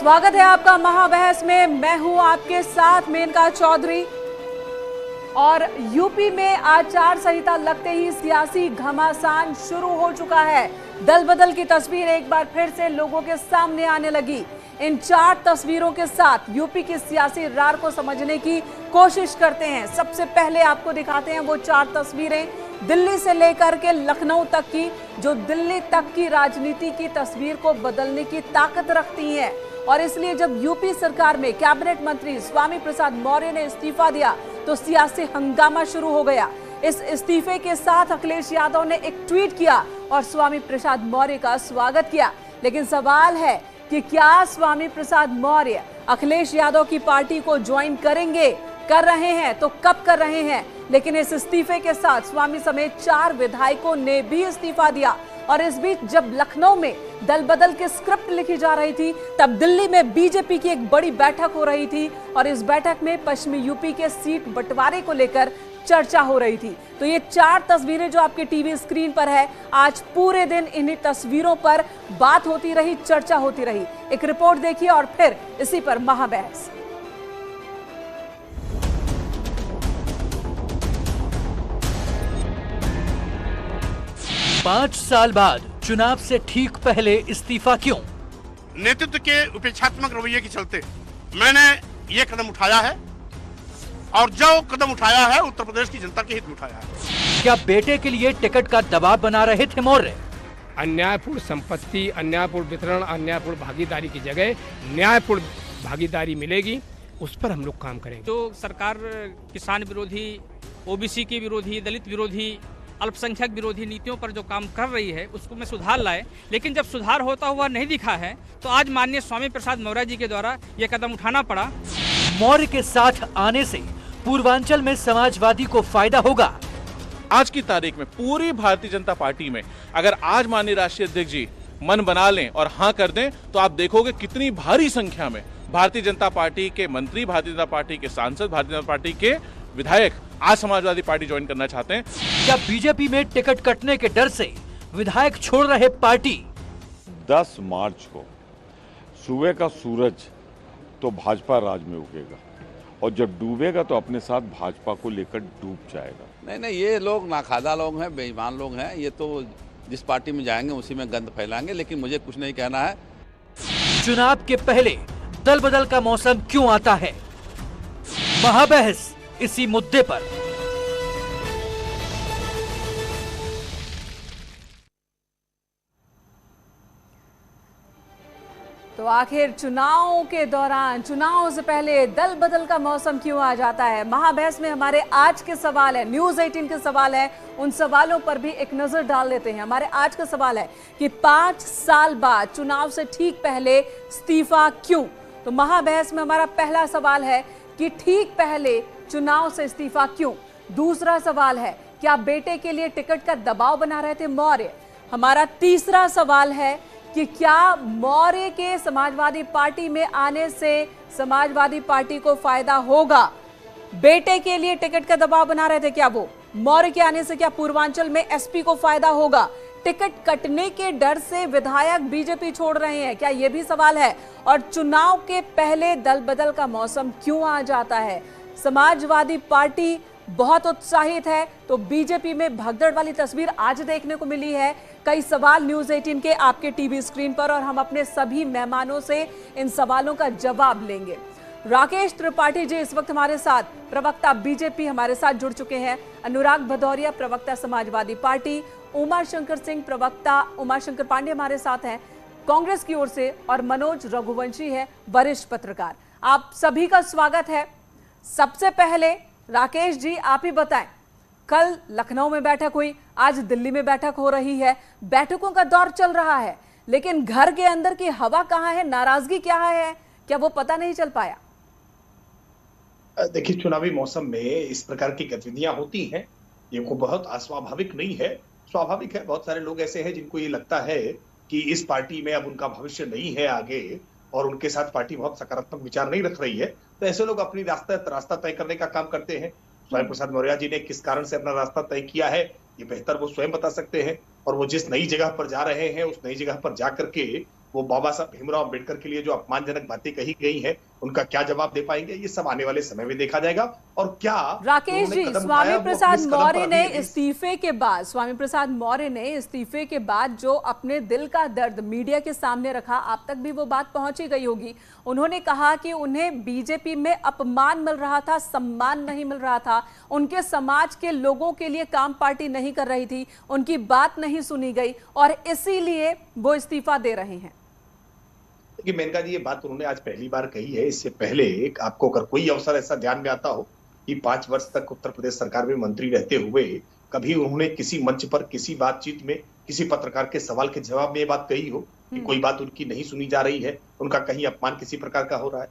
स्वागत है आपका महाबहस में। मैं हूं आपके साथ मेनका चौधरी। और यूपी में आचार संहिता लगते ही सियासी घमासान शुरू हो चुका है। दल बदल की तस्वीर एक बार फिर से लोगों के सामने आने लगी। इन 4 तस्वीरों के साथ यूपी की सियासी रार को समझने की कोशिश करते हैं। सबसे पहले आपको दिखाते हैं वो 4 तस्वीरें दिल्ली से लेकर के लखनऊ तक की, जो दिल्ली तक की राजनीति की तस्वीर को बदलने की ताकत रखती हैं। और इसलिए जब यूपी सरकार में कैबिनेट मंत्री स्वामी प्रसाद मौर्य ने इस्तीफा दिया तो सियासी हंगामा शुरू हो गया। इस इस्तीफे के साथ अखिलेश यादव ने एक ट्वीट किया और स्वामी प्रसाद मौर्य का स्वागत किया। लेकिन सवाल है कि क्या स्वामी प्रसाद मौर्य अखिलेश यादव की पार्टी को ज्वाइन करेंगे? कर रहे हैं तो कब कर रहे हैं? लेकिन इस इस्तीफे के साथ स्वामी समेत 4 विधायकों ने भी इस्तीफा दिया। और इस बीच जब लखनऊ में दल बदल की स्क्रिप्ट लिखी जा रही थी, तब दिल्ली में बीजेपी की एक बड़ी बैठक हो रही थी और इस बैठक में पश्चिमी यूपी के सीट बंटवारे को लेकर चर्चा हो रही थी। तो ये 4 तस्वीरें जो आपके टीवी स्क्रीन पर है, आज पूरे दिन इन्हीं तस्वीरों पर बात होती रही, चर्चा होती रही। एक रिपोर्ट देखिए और फिर इसी पर महाबहस। 5 साल बाद चुनाव से ठीक पहले इस्तीफा क्यों? नेतृत्व के उपेक्षात्मक रवैये के चलते मैंने ये कदम उठाया है और जो कदम उठाया है उत्तर प्रदेश की जनता के हित में उठाया है। क्या बेटे के लिए टिकट का दबाव बना रहे थे मौर्य? अन्यायपूर्ण संपत्ति, अन्यायपूर्ण वितरण, अन्यायपूर्ण भागीदारी की जगह न्यायपूर्ण भागीदारी मिलेगी, उस पर हम लोग काम करेंगे। जो सरकार किसान विरोधी, ओबीसी के विरोधी, दलित विरोधी, अल्पसंख्यक विरोधी नीतियों पर जो काम कर रही है उसको में सुधार लाए, लेकिन जब सुधार होता हुआ नहीं दिखा है तो आज माननीय स्वामी प्रसाद मौर्य जी के द्वारा ये कदम उठाना पड़ा। मौर्य के साथ आने से पूर्वांचल में समाजवादी को फायदा होगा। आज की तारीख में पूरी भारतीय जनता पार्टी में अगर आज माननीय राष्ट्रीय अध्यक्ष जी मन बना लें और हाँ कर दें तो आप देखोगे कितनी भारी संख्या में भारतीय जनता पार्टी के मंत्री, भारतीय जनता पार्टी के सांसद, भारतीय जनता पार्टी के विधायक आज समाजवादी पार्टी ज्वाइन करना चाहते हैं। क्या बीजेपी में टिकट कटने के डर से विधायक छोड़ रहे पार्टी? 10 मार्च को सुबह का सूरज तो भाजपा राज में उगेगा और जब डूबेगा तो अपने साथ भाजपा को लेकर डूब जाएगा। नहीं, ये लोग नाखादा लोग हैं, बेईमान लोग हैं। ये तो जिस पार्टी में जाएंगे उसी में गंद फैलाएंगे, लेकिन मुझे कुछ नहीं कहना है। चुनाव के पहले दल बदल का मौसम क्यों आता है? महाबहस इसी मुद्दे पर। तो आखिर चुनाव के दौरान, चुनाव से पहले दल बदल का मौसम क्यों आ जाता है? महाबहस में हमारे आज के सवाल है, न्यूज़ 18 के सवाल है, उन सवालों पर भी एक नजर डाल लेते हैं। हमारे आज का सवाल है कि 5 साल बाद चुनाव से ठीक पहले इस्तीफा क्यों? तो महाबहस में हमारा पहला सवाल है कि ठीक पहले चुनाव से इस्तीफा क्यों? दूसरा सवाल है, क्या बेटे के लिए टिकट का दबाव बना रहे थे मौर्य? हमारा तीसरा सवाल है कि क्या मौर्य के समाजवादी पार्टी में आने से समाजवादी पार्टी को फायदा होगा? बेटे के लिए टिकट का दबाव बना रहे थे क्या वो? मौर्य के आने से क्या पूर्वांचल में एसपी को फायदा होगा? टिकट कटने के डर से विधायक बीजेपी छोड़ रहे हैं क्या? यह भी सवाल है। और चुनाव के पहले दल बदल का मौसम क्यों आ जाता है? समाजवादी पार्टी बहुत उत्साहित है तो बीजेपी में भगदड़ वाली तस्वीर आज देखने को मिली है। कई सवाल न्यूज़ 18 के आपके टीवी स्क्रीन पर और हम अपने सभी मेहमानों से इन सवालों का जवाब लेंगे। राकेश त्रिपाठी जी इस वक्त हमारे साथ, प्रवक्ता बीजेपी हमारे साथ जुड़ चुके हैं। अनुराग भदौरिया, प्रवक्ता समाजवादी पार्टी, उमाशंकर सिंह, प्रवक्ता उमाशंकर पांडे हमारे साथ हैं कांग्रेस की ओर से, और मनोज रघुवंशी है, वरिष्ठ पत्रकार। आप सभी का स्वागत है। सबसे पहले राकेश जी आप ही बताएं, कल लखनऊ में बैठक हुई, आज दिल्ली में बैठक हो रही है, बैठकों का दौर चल रहा है, लेकिन घर के अंदर की हवा कहां है, नाराजगी क्या है, क्या वो पता नहीं चल पाया? देखिए, चुनावी मौसम में इस प्रकार की गतिविधियां होती हैं, ये को बहुत अस्वाभाविक नहीं है, स्वाभाविक है। बहुत सारे लोग ऐसे हैं जिनको ये लगता है कि इस पार्टी में अब उनका भविष्य नहीं है आगे, और उनके साथ पार्टी बहुत सकारात्मक विचार नहीं रख रही है, तो ऐसे लोग अपनी रास्ता तय करने का काम करते हैं। स्वामी प्रसाद मौर्य जी ने किस कारण से अपना रास्ता तय किया है ये बेहतर वो स्वयं बता सकते हैं, और वो जिस नई जगह पर जा रहे हैं उस नई जगह पर जा करके वो बाबा साहब भीमराव अम्बेडकर के लिए जो अपमानजनक बातें कही गई हैं, उनका क्या जवाब दे पाएंगे, ये सब आने वाले समय में देखा जाएगा। और क्या राकेश जी, स्वामी प्रसाद मौर्य ने इस्तीफे के बाद जो अपने दिल का दर्द मीडिया के सामने रखा, आप तक भी वो बात पहुंची गई होगी। उन्होंने कहा कि उन्हें बीजेपी में अपमान मिल रहा था, सम्मान नहीं मिल रहा था, उनके समाज के लोगों के लिए काम पार्टी नहीं कर रही थी, उनकी बात नहीं सुनी गई और इसीलिए वो इस्तीफा दे रहे हैं। देखिए मेनका जी, ये बात उन्होंने आज पहली बार कही है। इससे पहले आपको अगर कोई अवसर ऐसा ध्यान में आता हो कि 5 वर्ष तक उत्तर प्रदेश सरकार में मंत्री रहते हुए कभी उन्होंने किसी मंच पर, किसी बातचीत में, किसी पत्रकार के सवाल के जवाब में ये बात कही हो कि कोई बात उनकी नहीं सुनी जा रही है, उनका कहीं अपमान किसी प्रकार का हो रहा है?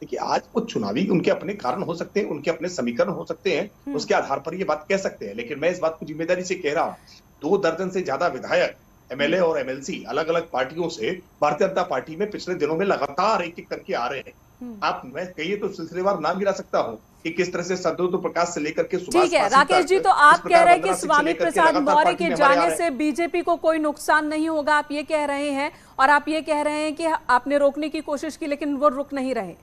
देखिए आज कुछ चुनावी उनके अपने कारण हो सकते हैं, उनके अपने समीकरण हो सकते हैं, उसके आधार पर ये बात कह सकते हैं। लेकिन मैं इस बात को जिम्मेदारी से कह रहा हूँ, 2 दर्जन से ज्यादा विधायक, एमएलए और एमएलसी अलग अलग पार्टियों से भारतीय जनता पार्टी में पिछले दिनों में लगातार एक-एक करके आ रहे हैं। आप मैं कहिए तो सिलसिलेवार नाम गिरा सकता हूँ कि किस तरह से संतोष प्रकाश से लेकर के सुभाष। ठीक है राकेश जी, तो आप कह रहे हैं कि स्वामी प्रसाद मौर्य के जाने से बीजेपी को कोई नुकसान नहीं होगा, आप ये कह रहे हैं, और आप ये कह रहे हैं कि आपने रोकने की कोशिश की लेकिन वो रुक नहीं रहे।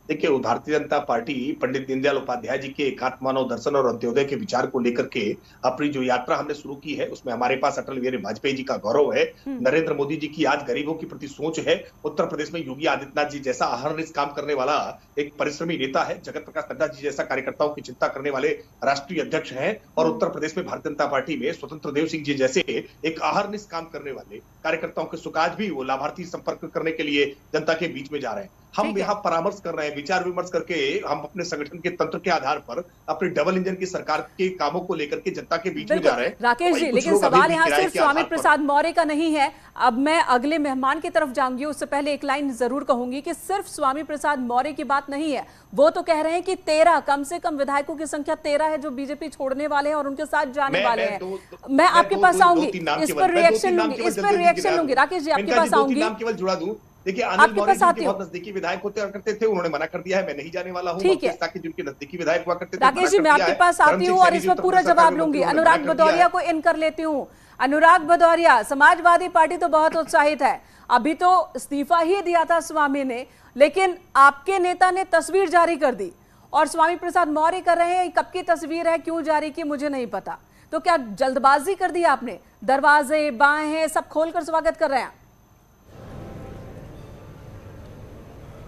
देखिए भारतीय जनता पार्टी पंडित दीनदयाल उपाध्याय जी के एकात्म मानव दर्शन और अंत्योदय के विचार को लेकर के अपनी जो यात्रा हमने शुरू की है, उसमें हमारे पास अटल बिहारी वाजपेयी जी का गौरव है, नरेंद्र मोदी जी की आज गरीबों के प्रति सोच है, उत्तर प्रदेश में योगी आदित्यनाथ जी जैसा अहर्निश काम करने वाला एक परिश्रमी नेता है, जगत प्रकाश नड्डा जी जैसा कार्यकर्ताओं की चिंता करने वाले राष्ट्रीय अध्यक्ष हैं, और उत्तर प्रदेश में भारतीय जनता पार्टी में स्वतंत्र देव सिंह जी जैसे एक अहर्निश काम करने वाले कार्यकर्ताओं के सुख आज भी वो लाभार्थी संपर्क करने के लिए जनता के बीच में जा रहे हैं। हम यहाँ परामर्श कर रहे हैं, विचार विमर्श करके हम अपने संगठन के तंत्र के आधार पर अपने डबल इंजन की सरकार के कामों को लेकर के जनता के बीच में जा रहे हैं। राकेश जी, लेकिन सवाल यहाँ सिर्फ स्वामी प्रसाद मौर्य का नहीं है। अब मैं अगले मेहमान की तरफ जाऊंगी, उससे पहले एक लाइन जरूर कहूंगी कि सिर्फ स्वामी प्रसाद मौर्य की बात नहीं है। वो तो कह रहे हैं कि 13 कम से कम विधायकों की संख्या 13 है जो बीजेपी छोड़ने वाले हैं और उनके साथ जाने वाले हैं। मैं आपके पास आऊंगी, इस पर रिएक्शन लूंगी। राकेश जी आपके पास आऊंगी, केवल जुड़ा दूं। देखिए अनिल मौर्य जी के बहुत नजदीकी विधायक होते करते थे, उन्होंने मना कर दिया है, मैं नहीं जाने वाला हूं। ठीक है, ताकि जिनके नजदीकी विधायक हुआ करते थे। राकेश जी मैं आपके पास आती हूँ और इसमें पूरा जवाब लूंगी। अनुराग भदौरिया को इन कर लेती हूँ। अनुराग भदौरिया, समाजवादी पार्टी तो बहुत उत्साहित है, अभी तो इस्तीफा ही दिया था स्वामी ने, लेकिन आपके नेता ने तस्वीर जारी कर दी और स्वामी प्रसाद मौर्य कर रहे हैं, कब की तस्वीर है, क्यों जारी की मुझे नहीं पता। तो क्या जल्दबाजी कर दी आपने? दरवाजे बाहें सब खोलकर स्वागत कर रहे हैं।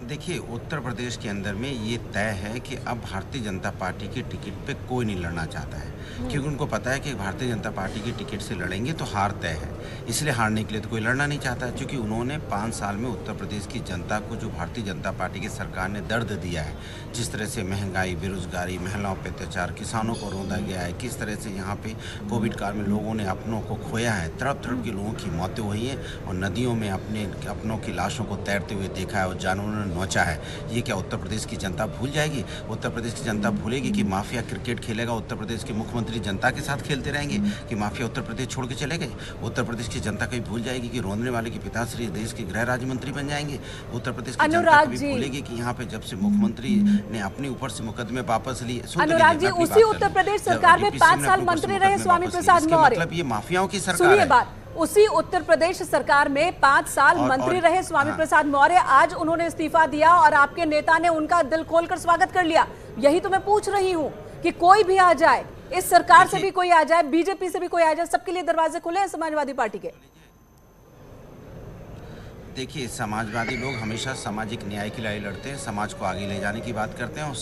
देखिए उत्तर प्रदेश के अंदर में ये तय है कि अब भारतीय जनता पार्टी के टिकट पे कोई नहीं लड़ना चाहता है, क्योंकि उनको पता है कि भारतीय जनता पार्टी के टिकट से लड़ेंगे तो हार तय है, इसलिए हारने के लिए तो कोई लड़ना नहीं चाहता। क्योंकि उन्होंने 5 साल में उत्तर प्रदेश की जनता को जो भारतीय जनता पार्टी की सरकार ने दर्द दिया है, जिस तरह से महंगाई, बेरोजगारी, महिलाओं पर अत्याचार, किसानों को रोंदा गया है, किस तरह से यहाँ पे कोविड काल में लोगों ने अपनों को खोया है, तड़प तड़प के लोगों की मौतें हुई हैं और नदियों में अपनों की लाशों को तैरते हुए देखा है और जानवरों ने नोचा है। ये क्या उत्तर प्रदेश की जनता भूल जाएगी? उत्तर प्रदेश की जनता भूलेगी कि माफिया क्रिकेट खेलेगा, उत्तर प्रदेश के मुख्यमंत्री जनता के साथ खेलते रहेंगे, कि माफिया उत्तर प्रदेश छोड़ के चले गए? उत्तर प्रदेश की जनता कभी भूल जाएगी कि रोने वाले के पिताश्री देश के गृह राज्य मंत्री बन जाएंगे? उत्तर प्रदेश की जनता कभी भूलेगी कि यहाँ पे जब से मुख्यमंत्री ने अपने ऊपर से मुकदमे वापस लिए। अनुराग जी, उसी उत्तर प्रदेश सरकार में 5 साल मंत्री रहे स्वामी प्रसाद मौर्य, मतलब ये माफियाओं की सरकार है। उसी उत्तर प्रदेश सरकार में 5 साल मंत्री रहे स्वामी प्रसाद मौर्य, आज उन्होंने इस्तीफा दिया और आपके नेता ने उनका दिल खोलकर स्वागत कर लिया। यही तो मैं पूछ रही हूँ कि कोई भी आ जाए, इस सरकार से भी कोई आ जाए, बीजेपी से भी कोई आ जाए, सबके लिए दरवाजे खुले हैं समाजवादी पार्टी के। देखिए समाजवादी लोग हमेशा सामाजिक न्याय की लड़ाई लड़ते हैं, समाज को आगे ले जाने की बात करते हैं और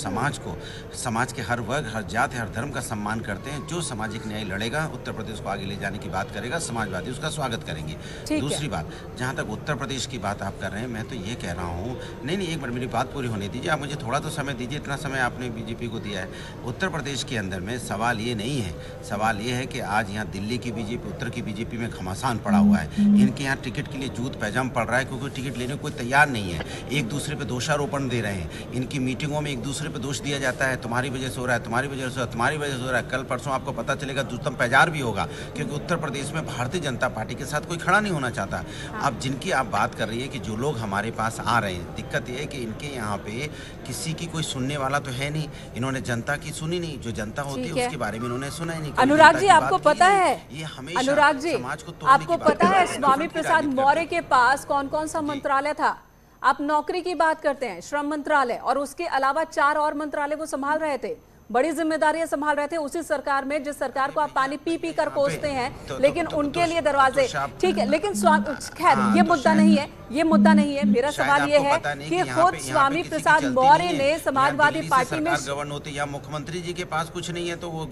समाज के हर वर्ग, हर जाति, हर धर्म का सम्मान करते हैं। जो सामाजिक न्याय लड़ेगा, उत्तर प्रदेश को आगे ले जाने की बात करेगा, समाजवादी उसका स्वागत करेंगे। दूसरी बात, जहाँ तक उत्तर प्रदेश की बात आप कर रहे हैं, मैं तो ये कह रहा हूँ, नहीं एक बार मेरी बात पूरी होने दीजिए, आप मुझे थोड़ा तो समय दीजिए, इतना समय आपने बीजेपी को दिया है। उत्तर प्रदेश के अंदर में सवाल ये नहीं है, सवाल ये है कि आज यहाँ दिल्ली की बीजेपी, उत्तर की बीजेपी में घमासान पड़ा हुआ है, इनके यहाँ टिकट के लिए जूत पैजाम पड़ रहा है रहा है क्योंकि टिकट लेने को कोई तैयार नहीं है। एक दूसरे पे दोषारोपण दे रहे हैं। इनकी मीटिंगों में एक दूसरे पे दोष दिया जाता है, तुम्हारी वजह से हो रहा है, तुम्हारी वजह से हो रहा है, तुम्हारी वजह से हो रहा है। कल परसों आपको पता चलेगा दुष्टम पैजार भी होगा, क्योंकि उत्तर प्रदेश में भारतीय जनता पार्टी के साथ कोई खड़ा नहीं होना चाहता। अब जिनकी आप बात कर रही है कि जो लोग हमारे पास आ रहे हैं, दिक्कत यह है कि इनके यहाँ पे किसी की कोई सुनने वाला तो है नहीं। इन्होंने जनता की सुनी नहीं, जो जनता होती है उसके बारे में इन्होंने सुना ही नहीं। अनुराग जी आपको पता है, ये हमेशा अनुराग जी समाज को आपको पता है स्वामी प्रसाद मौर्य के पास कौन कौन सा मंत्रालय था? आप नौकरी की बात करते हैं, श्रम मंत्रालय, और उसके अलावा 4 और मंत्रालय वो संभाल रहे थे। बड़ी जिम्मेदारियां संभाल रहे थे उसी सरकार में जिस सरकार को आप पानी पी पी कर कोसते हैं, लेकिन उनके लिए दरवाजे ठीक है। लेकिन खैर ये मुद्दा नहीं है, ये मुद्दा नहीं है। मेरा सवाल ये है कि खुद स्वामी प्रसाद मौर्य ने समाजवादी पार्टी में गवर्नर होते या मुख्यमंत्री जी के पास कुछ नहीं है तो वो,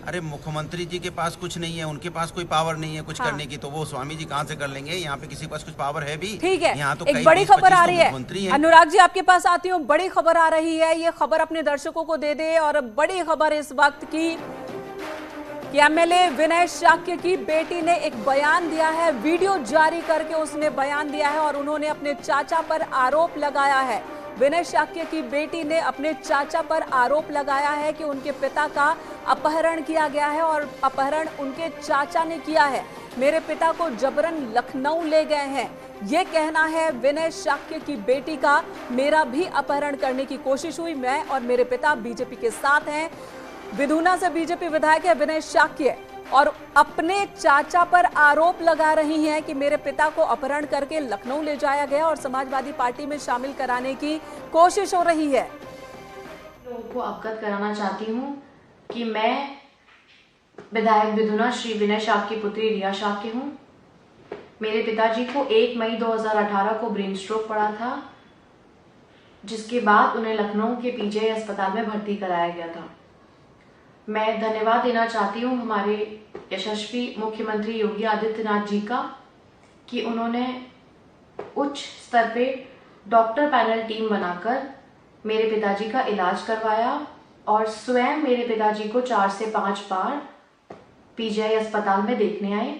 अरे मुख्यमंत्री जी के पास कुछ नहीं है, उनके पास कोई पावर नहीं है कुछ करने की, तो वो स्वामी जी कहाँ से कर लेंगे? यहाँ पे किसी के पास कुछ पावर है भी? ठीक है। यहाँ तो एक बड़ी खबर आ रही है, अनुराग जी आपके पास आती हूँ, बड़ी खबर आ रही है, ये खबर अपने दर्शकों को दे दे। और बड़ी खबर इस वक्त की कि एमएलए विनय शाक्य की बेटी ने एक बयान दिया है, वीडियो जारी करके उसने बयान दिया है और उन्होंने अपने चाचा पर आरोप लगाया है। विनय शाक्य की बेटी ने अपने चाचा पर आरोप लगाया है कि उनके पिता का अपहरण किया गया है और अपहरण उनके चाचा ने किया है। मेरे पिता को जबरन लखनऊ ले गए हैं, ये कहना है विनय शाक्य की बेटी का। मेरा भी अपहरण करने की कोशिश हुई, मैं और मेरे पिता बीजेपी के साथ हैं। विधुना से बीजेपी विधायक है विनय शाक्य और अपने चाचा पर आरोप लगा रही हैं कि मेरे पिता को अपहरण करके लखनऊ ले जाया गया और समाजवादी पार्टी में शामिल कराने की कोशिश हो रही है। लोगों को अवगत कराना चाहती हूं कि मैं विधायक विधुना श्री विनय शाक्य की पुत्री रिया शाक्य हूं। मेरे पिताजी को 1 मई 2018 को ब्रेन स्ट्रोक पड़ा था, जिसके बाद उन्हें लखनऊ के पीजीआई अस्पताल में भर्ती कराया गया था। मैं धन्यवाद देना चाहती हूँ हमारे यशस्वी मुख्यमंत्री योगी आदित्यनाथ जी का कि उन्होंने उच्च स्तर पे डॉक्टर पैनल टीम बनाकर मेरे पिताजी का इलाज करवाया और स्वयं मेरे पिताजी को 4 से 5 बार पीजीआई अस्पताल में देखने आए।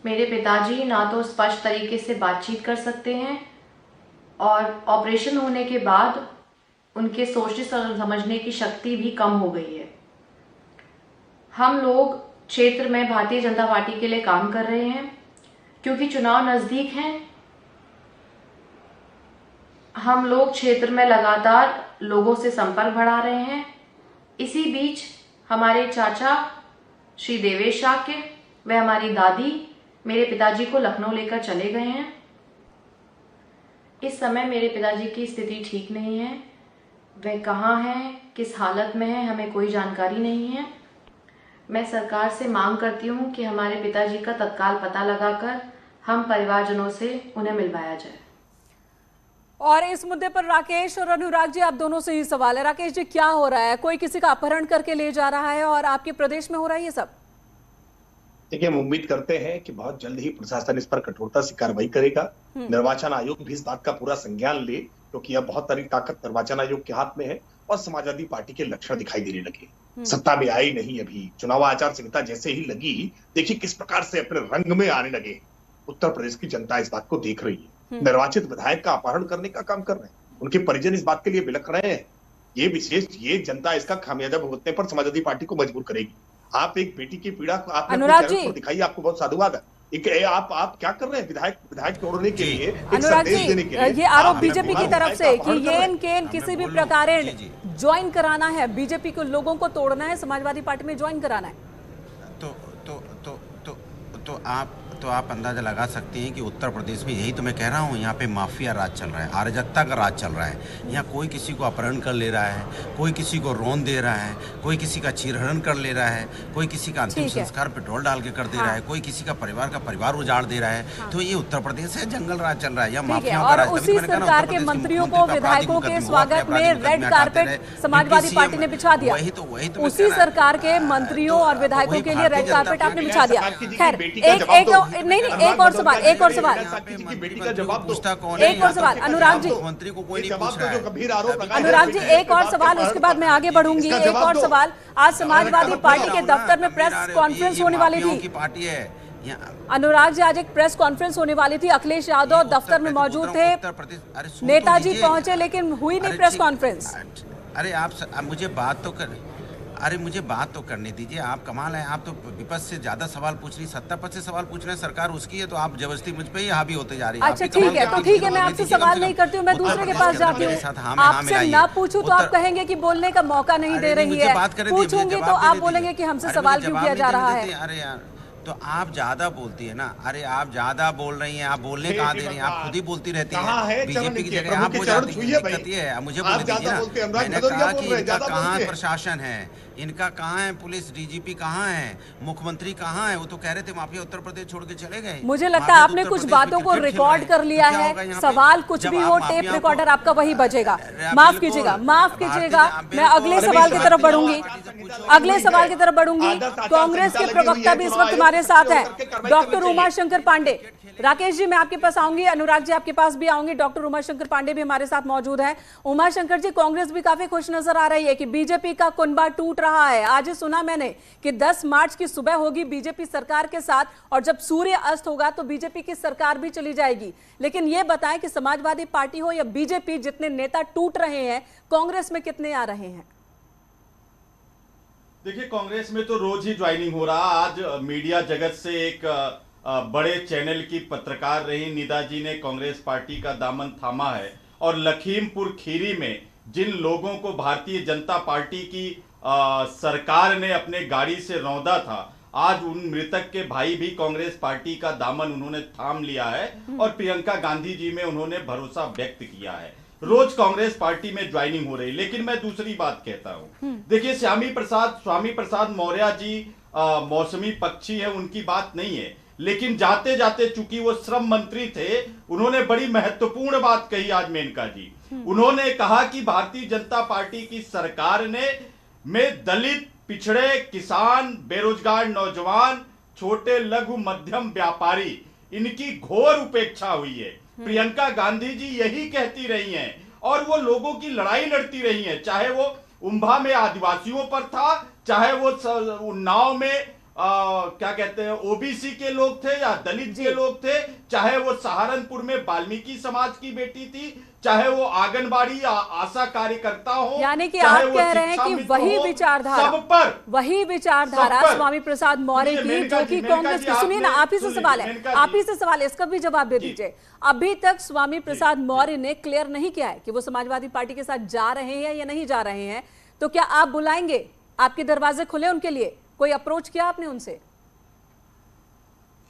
मेरे पिताजी ना तो स्पष्ट तरीके से बातचीत कर सकते हैं और ऑपरेशन होने के बाद उनके सोचने समझने की शक्ति भी कम हो गई है। हम लोग क्षेत्र में भारतीय जनता पार्टी के लिए काम कर रहे हैं क्योंकि चुनाव नजदीक हैं। हम लोग क्षेत्र में लगातार लोगों से संपर्क बढ़ा रहे हैं। इसी बीच हमारे चाचा श्री देवेश शाक्य व हमारी दादी मेरे पिताजी को लखनऊ लेकर चले गए हैं। इस समय मेरे पिताजी की स्थिति ठीक नहीं है, वह कहाँ हैं, किस हालत में है, हमें कोई जानकारी नहीं है। मैं सरकार से मांग करती हूँ कि हमारे पिताजी का तत्काल पता लगाकर हम परिवारजनों से उन्हें मिलवाया जाए। और इस मुद्दे पर राकेश और अनुराग जी आप दोनों से ही सवाल है। राकेश जी क्या हो रहा है? कोई किसी का अपहरण करके ले जा रहा है और आपके प्रदेश में हो रहा है ये सब? देखिए, हम उम्मीद करते हैं कि बहुत जल्द ही प्रशासन इस पर कठोरता से कार्रवाई करेगा। निर्वाचन आयोग भी इस बात का पूरा संज्ञान ले, क्योंकि अब बहुत सारी ताकत निर्वाचन आयोग के हाथ में है और समाजवादी पार्टी के लक्षण दिखाई देने लगे। सत्ता में आई नहीं, अभी चुनाव आचार संहिता जैसे ही लगी, देखिए किस प्रकार से अपने रंग में आने लगे। उत्तर प्रदेश की जनता इस बात को देख रही है। निर्वाचित विधायक का अपहरण करने का काम कर रहे हैं, उनके परिजन इस बात के लिए बिलख रहे हैं। ये जनता इसका खामियाजा भुगतने पर समाजवादी पार्टी को मजबूर करेगी। आप एक बेटी की पीड़ा को आपने दिखाई, आपको बहुत साधुवाद है। आप क्या कर रहे हैं विधायक तोड़ने के लिए, अनुराग जी? ये आरोप बीजेपी की तरफ से कि ये किसी भी प्रकार ज्वाइन कराना है, बीजेपी को लोगों को तोड़ना है, समाजवादी पार्टी में ज्वाइन कराना है। तो आप अंदाजा लगा सकते हैं कि उत्तर प्रदेश में, यही तो मैं कह रहा हूँ, यहाँ पे माफिया राज चल रहा है, अराजकता का राज चल रहा है। यहाँ कोई किसी को अपहरण कर ले रहा है, कोई किसी को रौन दे रहा है, कोई किसी का चीरहरण कर ले रहा है, कोई किसी का अंतिम संस्कार पेट्रोल डाल के कर दे रहा है, कोई किसी का परिवार उजाड़ दे रहा है। तो ये उत्तर प्रदेश है, जंगल राज चल रहा है, या माफियाओं का राज। उसी सरकार के मंत्रियों को, विधायकों के स्वागत में रेड कारपेट समाजवादी पार्टी ने बिछा दिया। उसी सरकार के मंत्रियों और विधायकों के लिए रेड कारपेट आपने बिछा दिया। खैर एक और सवाल एक और सवाल अनुराग जी, मंत्री को कोई नहीं पूछ रहा है। अनुराग जी एक और सवाल, उसके बाद मैं आगे बढ़ूंगी। एक और सवाल, आज समाजवादी पार्टी के दफ्तर में प्रेस कॉन्फ्रेंस होने वाली थी। पार्टी है, अनुराग जी, आज एक प्रेस कॉन्फ्रेंस होने वाली थी, अखिलेश यादव दफ्तर में मौजूद थे, नेताजी पहुंचे लेकिन हुई नहीं प्रेस कॉन्फ्रेंस। अरे आप मुझे बात तो करने दीजिए। आप कमाल है, आप तो विपक्ष से ज्यादा सवाल पूछ रही, सत्ता पक्ष से सवाल पूछ रहे हैं, सरकार उसकी है, तो आप जबरदस्ती मुझ पे ही हावी होते जा रही है। अच्छा ठीक है, तो ठीक है, मैं आपसे सवाल नहीं करती हूँ, मैं दूसरे के पास जाती हूँ। आपसे ना पूछूं तो आप कहेंगे कि बोलने का मौका नहीं दे रही है, पूछूंगी तो आप बोलेंगे कि हमसे सवाल क्यों किया जा रहा है। अरे यार, तो आप ज्यादा बोलती है ना। अरे आप ज्यादा बोल रही हैं, आप बोलने कहाँ दे रही हैं, आप खुद ही बोलती रहती हैं। बीजेपी की जगह आप हो जाती हैं, दिक्कत ये है। मुझे बोलने दीजिए ना, मैंने कहा कि इनका कहाँ प्रशासन है, इनका कहाँ है पुलिस, डीजीपी कहाँ है, मुख्यमंत्री कहाँ है? वो तो कह रहे थे माफिया उत्तर प्रदेश छोड़ के चले गए। मुझे लगता है आपने कुछ बातों को रिकॉर्ड कर लिया है, सवाल कुछ भी हो टेप रिकॉर्डर आपका वही बजेगा। माफ कीजिएगा, मैं अगले सवाल की तरफ बढ़ूंगी, कांग्रेस के प्रवक्ता भी इस वक्त हमारे साथ हैं, डॉक्टर उमाशंकर पांडे। राकेश जी, मैं आपके पास आऊंगी, अनुराग जी आपके पास भी आऊंगी, डॉक्टर उमाशंकर पांडे भी हमारे साथ मौजूद हैं। उमाशंकर जी, कांग्रेस भी काफी खुश नजर आ रही है कि बीजेपी का कुनबा टूट रहा है। आज ही सुना मैंने कि 10 मार्च की सुबह होगी बीजेपी सरकार के साथ, और जब सूर्य अस्त होगा तो बीजेपी की सरकार भी चली जाएगी। लेकिन यह बताएं कि समाजवादी पार्टी हो या बीजेपी, जितने नेता टूट रहे हैं, कांग्रेस में कितने आ रहे हैं? देखिए, कांग्रेस में तो रोज ही ज्वाइनिंग हो रहा। आज मीडिया जगत से एक बड़े चैनल की पत्रकार रही निदा जी ने कांग्रेस पार्टी का दामन थामा है, और लखीमपुर खीरी में जिन लोगों को भारतीय जनता पार्टी की सरकार ने अपने गाड़ी से रौंदा था, आज उन मृतक के भाई भी कांग्रेस पार्टी का दामन उन्होंने थाम लिया है, और प्रियंका गांधी जी में उन्होंने भरोसा व्यक्त किया है। रोज कांग्रेस पार्टी में ज्वाइनिंग हो रही। लेकिन मैं दूसरी बात कहता हूं, देखिए, स्वामी प्रसाद मौर्य जी मौसमी पक्षी है, उनकी बात नहीं है, लेकिन जाते जाते चूंकि वो श्रम मंत्री थे, उन्होंने बड़ी महत्वपूर्ण बात कही आज, मेनका जी। उन्होंने कहा कि भारतीय जनता पार्टी की सरकार में दलित, पिछड़े, किसान, बेरोजगार नौजवान, छोटे लघु मध्यम व्यापारी, इनकी घोर उपेक्षा हुई है। प्रियंका गांधी जी यही कहती रही हैं, और वो लोगों की लड़ाई लड़ती रही हैं, चाहे वो उम्भा में आदिवासियों पर था, चाहे वो उन्नाव में क्या कहते हैं ओबीसी के लोग थे या दलित के लोग थे, चाहे वो सहारनपुर में वाल्मीकि समाज की बेटी थी, चाहे वो आंगनबाड़ी आशा कार्यकर्ता हो, यानी कि आप कह रहे हैं कि वही विचारधारा स्वामी प्रसाद मौर्य की, जो कि कांग्रेस की। सुनिए ना, आप ही से सवाल है, इसका भी जवाब दे दीजिए। अभी तक स्वामी प्रसाद मौर्य ने क्लियर नहीं किया है कि वो समाजवादी पार्टी के साथ जा रहे हैं या नहीं जा रहे हैं, तो क्या आप बुलाएंगे? आपके दरवाजे खुले उनके लिए? कोई अप्रोच किया आपने उनसे?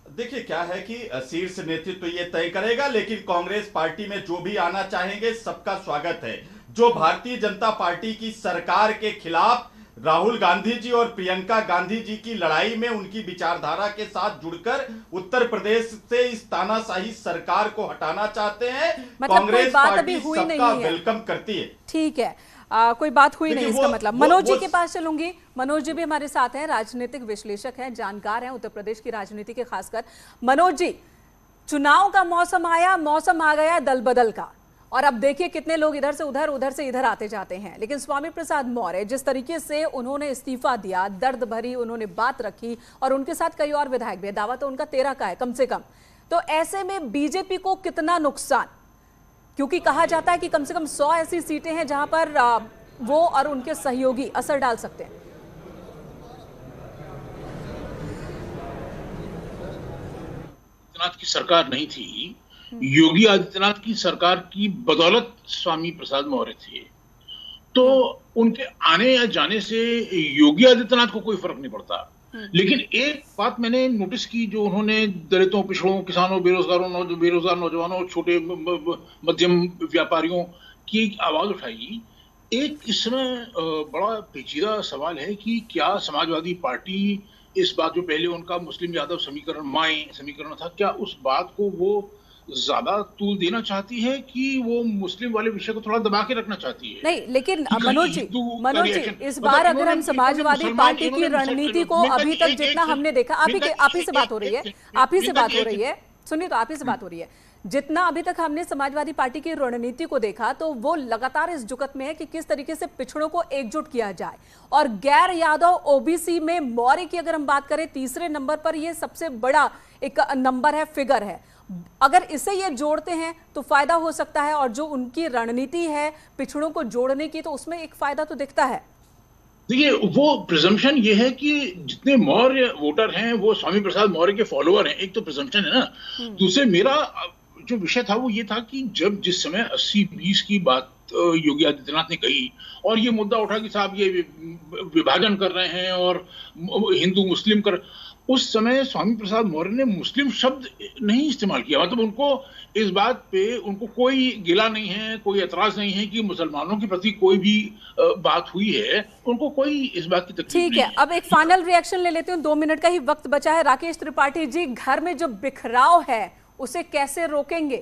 देखिए, क्या है कि शीर्ष नेतृत्व ये तय करेगा, लेकिन कांग्रेस पार्टी में जो भी आना चाहेंगे सबका स्वागत है। जो भारतीय जनता पार्टी की सरकार के खिलाफ राहुल गांधी जी और प्रियंका गांधी जी की लड़ाई में उनकी विचारधारा के साथ जुड़कर उत्तर प्रदेश से इस तानाशाही सरकार को हटाना चाहते हैं, कांग्रेस पार्टी सबका वेलकम करती है। ठीक है, कोई बात हुई नहीं, इसका मतलब। मनोज जी के पास चलूंगी। मनोज जी भी हमारे साथ हैं, राजनीतिक विश्लेषक हैं, जानकार हैं उत्तर प्रदेश की राजनीति के खासकर। मनोज जी, चुनाव का मौसम आ गया दल बदल का, और अब देखिए कितने लोग इधर से इधर आते जाते हैं। लेकिन स्वामी प्रसाद मौर्य जिस तरीके से उन्होंने इस्तीफा दिया, दर्द भरी उन्होंने बात रखी, और उनके साथ कई और विधायक भी, दावा तो उनका 13 का है कम से कम। तो ऐसे में बीजेपी को कितना नुकसान, क्योंकि कहा जाता है कि कम से कम 100 ऐसी सीटें हैं जहां पर वो और उनके सहयोगी असर डाल सकते हैं। आदित्यनाथ की सरकार नहीं थी, योगी आदित्यनाथ की सरकार की बदौलत स्वामी प्रसाद मौर्य थे, तो उनके आने या जाने से योगी आदित्यनाथ को कोई फर्क नहीं पड़ता। लेकिन एक बात मैंने नोटिस की, जो उन्होंने दलितों, पिछड़ों, किसानों, बेरोजगार नौजवानों, छोटे मध्यम व्यापारियों की आवाज उठाई। एक इसमें बड़ा पेचीदा सवाल है कि क्या समाजवादी पार्टी इस बात, जो पहले उनका मुस्लिम यादव समीकरण था, क्या उस बात को वो ज्यादा तूल देना चाहती है कि वो मुस्लिम वाले विषय को थोड़ा दबा के रखना चाहती है? नहीं, लेकिन मनोज जी इस बार अगर हम समाजवादी पार्टी की रणनीति को अभी तक जितना हमने देखा, आप ही से बात हो रही है, सुनिए, तो आप ही से बात हो रही है, जितना अभी तक हमने समाजवादी पार्टी की रणनीति को देखा तो वो लगातार इस जुगत में है कि किस तरीके से पिछड़ों को एकजुट किया जाए। और गैर यादव ओबीसी में मौर्य की अगर हम बात करें तीसरे नंबर पर, ये सबसे बड़ा एक नंबर है, फिगर है। अगर इसे ये जोड़ते हैं तो फायदा हो सकता है, और जो उनकी रणनीति है पिछड़ों को जोड़ने की, तो उसमें एक फायदा तो दिखता है। देखिए, वो प्रिजम्पशन ये है कि जितने मौर्य वोटर हैं वो स्वामी प्रसाद मौर्य के फॉलोअर हैं, एक तो प्रिजम्पशन है ना। दूसरे मेरा जो विषय था वो ये था कि जब जिस समय 80-20 की बात योगी आदित्यनाथ ने कही और ये मुद्दा उठा कि साहब ये विभाजन कर रहे हैं और हिंदू मुस्लिम कर, उस समय स्वामी प्रसाद मौर्य ने मुस्लिम शब्द नहीं इस्तेमाल किया। मतलब उनको इस बात पे उनको कोई गिला नहीं है, कोई एतराज नहीं है कि मुसलमानों के प्रति कोई भी बात हुई है, उनको कोई इस बात की तकलीफ नहीं है। ठीक है, अब एक फाइनल रिएक्शन ले लेते हैं, 2 मिनट का ही वक्त बचा है। राकेश त्रिपाठी जी, घर में जो बिखराव है उसे कैसे रोकेंगे?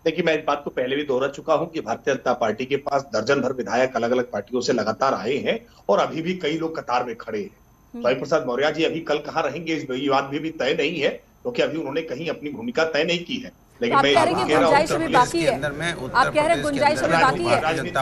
देखिए, मैं इस बात को पहले भी दोहरा चुका हूं कि भारतीय जनता पार्टी के पास दर्जन भर विधायक अलग अलग पार्टियों से लगातार आए हैं और अभी भी कई लोग कतार में खड़े हैं। स्वामी प्रसाद मौर्य जी अभी कल कहाँ रहेंगे इस बात भी तय नहीं है, क्योंकि अभी उन्होंने कहीं अपनी भूमिका तय नहीं की है। लेकिन मैं गुंजाइश अभी बाकी है, आप कह रहे हैं गुंजाइश अभी बाकी है। राजनीति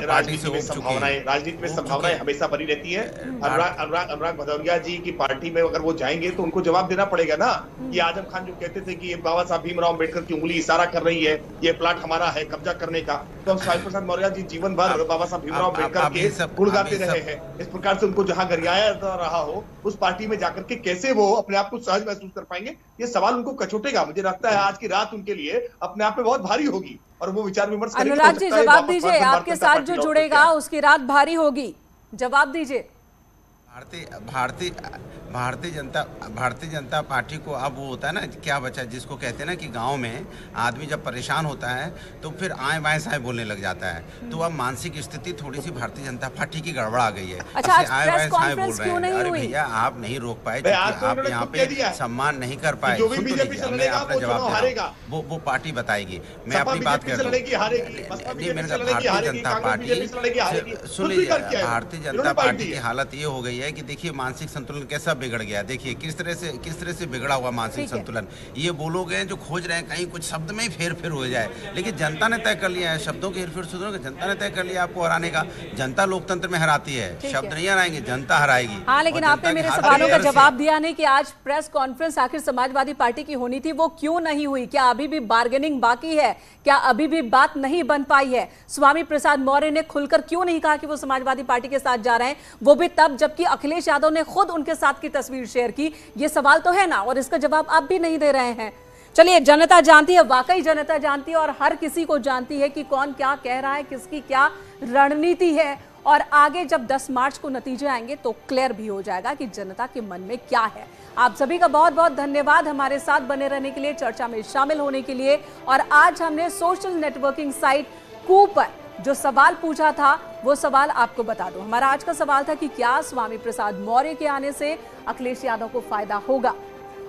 में संभावनाएं हमेशा बनी रहती है। अनुराग भदौरिया जी की पार्टी में अगर वो जाएंगे तो उनको जवाब देना पड़ेगा ना कि आजम खान जो कहते थे कि ये बाबा साहब भीमराव अम्बेडकर की उंगली इशारा कर रही है, ये प्लाट हमारा है कब्जा करने का, तो हम स्वामी प्रसाद मौर्य जी जीवन भर बाबा साहब भीमराव अम्बेडकर के गुण गाते रहे हैं। इस प्रकार से उनको जहां गरियाया रहा हो उस पार्टी में जाकर के कैसे वो अपने आप को सहज महसूस कर पाएंगे, ये सवाल उनको कचोटेगा। मुझे लगता है आज की रात उनके लिए अपने आप में बहुत भारी होगी और वो विचार विमर्श करेंगे। अनुराग जी जवाब दीजिए, आपके साथ जो जुड़ेगा उसकी रात भारी होगी, जवाब दीजिए। भारतीय जनता पार्टी को अब वो होता है ना, क्या बचा जिसको कहते हैं ना कि गांव में आदमी जब परेशान होता है तो फिर आए बाएं साएं बोलने लग जाता है। तो अब मानसिक स्थिति थोड़ी सी भारतीय जनता पार्टी की गड़बड़ा गई है। अच्छा, आज आए प्रेस बाएं साएं बोल कॉन्फ्रेंस रहे क्यों हैं। नहीं अरे हुई? भैया आप नहीं रोक पाए, आप यहाँ पे सम्मान नहीं कर पाए। मैं अपना जवाब दे रहा हूँ, वो पार्टी बताएगी। मैं अपनी बात कर रहा हूँ। भारतीय जनता पार्टी सुन लीजिए, भारतीय जनता पार्टी की हालत ये हो गई है कि देखिए मानसिक संतुलन कैसा बिगड़ गया। देखिए किस तरह से बिगड़ा हुआ मानसिक संतुलन। ये बोलोगे जो खोज रहे हैं कहीं कुछ शब्द में ही फेर हो जाए, लेकिन जनता ने तय कर लिया है शब्दों के हेरफेर सुधर। जनता ने तय कर लिया आपको हराने का। जनता लोकतंत्र में हराती है, शब्द नहीं हराएंगे, जनता हराएगी। हाँ, लेकिन आपने मेरे सवालों का जवाब दिया नहीं कि आज प्रेस कॉन्फ्रेंस आखिर समाजवादी पार्टी की होनी थी, वो क्यों नहीं हुई? क्या अभी भी बार्गेनिंग बाकी है? क्या अभी भी बात नहीं बन पाई है? स्वामी प्रसाद मौर्य ने खुलकर क्यों नहीं कहा कि वो समाजवादी पार्टी के साथ जा रहे हैं, वो भी तब जबकि अखिलेश यादव ने खुद उनके साथ की तस्वीर शेयर की? ये सवाल तो है ना, और इसका जवाब आप भी नहीं दे रहे हैं। चलिए, जनता जानती है, वाकई जनता जानती है, और हर किसी को जानती है कि कौन क्या कह रहा है, किसकी क्या रणनीति है। और आगे जब 10 मार्च को नतीजे आएंगे तो क्लियर भी हो जाएगा कि जनता के मन में क्या है। आप सभी का बहुत बहुत धन्यवाद हमारे साथ बने रहने के लिए, चर्चा में शामिल होने के लिए। और आज हमने सोशल नेटवर्किंग साइट कू पर जो सवाल पूछा था वो सवाल आपको बता दूं। हमारा आज का सवाल था कि क्या स्वामी प्रसाद मौर्य के आने से अखिलेश यादव को फायदा होगा,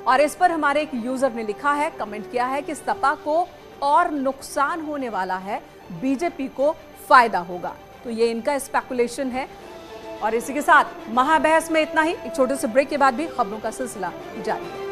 और इस पर हमारे एक यूजर ने लिखा है, कमेंट किया है कि सपा को और नुकसान होने वाला है, बीजेपी को फायदा होगा। तो ये इनका स्पेकुलेशन है। और इसी के साथ महाबहस में इतना ही। एक छोटे से ब्रेक के बाद भी खबरों का सिलसिला जारी है।